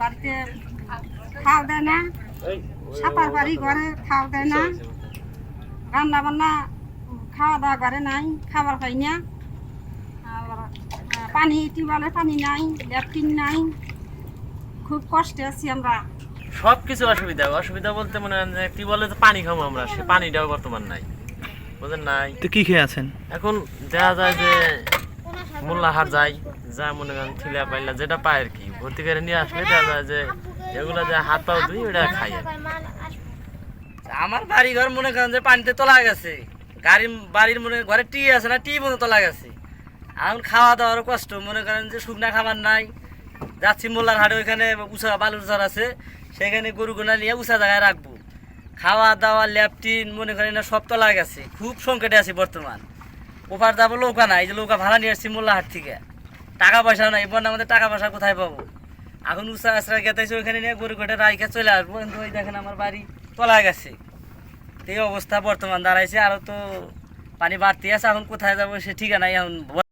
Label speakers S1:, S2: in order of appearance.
S1: বাড়িতে খাওয়া দেয় না, সাঁতার বাড়ি ঘরে খাওয়া দেয় না, রান্না বান্না খাওয়া দাওয়া ঘরে নাই, খাবার পাই না। আবার পানি টিউবওয়েলের পানি নাই, ল্যাট্রিন নাই, খুব কষ্টে আছি আমরা।
S2: সবকিছু অসুবিধা বলতে মনে হয় টিউবওয়েলে তো পানি খাবো আমরা, সে পানিটাও বর্তমান নাই, বুঝলেন নাই।
S3: তো কি খেয়ে আছেন?
S2: এখন দেখা যায় যে মোল্লাহাট যাই, যা মনে করেন থিলা পাইলা যেটা পায় আর কি, ভর্তি করে নিয়ে আসলে দেখা যায় যে এগুলো যে হাত পাও ধুই ওটা খাই আর কি।
S4: আমার বাড়ি ঘর মনে করেন যে পানিতে তোলা গেছে, বাড়ির মনে ঘরে টি আছে না, টি মনে তোলা গেছে। এখন খাওয়া দাওয়ারও কষ্ট, মনে করেন যে শুকনা খাবার নাই। যাচ্ছি মোল্লার হাটে, ওইখানে উঁচা বালুর চর আছে, সেখানে গরু গোনা নিয়ে উঁচা জায়গায় রাখবো। খাওয়া দাওয়া ল্যাপটিন মনে করেন না সব তোলা গেছে, খুব সংকটে আছি বর্তমান। ওপার যাবো নৌকা নাই, যে নৌকা ভাড়া নিয়ে আসছি মোল্লাহাট থেকে, টাকা পয়সা নাই, বন্যা আমাদের টাকা পয়সা কোথায় পাবো। এখন উঁচা আশ্রয় গেতেছে, ওইখানে নিয়ে গরু ঘটে রাইখে চলে আসবো, কিন্তু ওই দেখেন আমার বাড়ি তোলা গেছে। এই অবস্থা বর্তমান দাঁড়াইছে, আরও তো পানি বাড়তি আছে, এখন কোথায় যাবো সে ঠিকানাই এখন।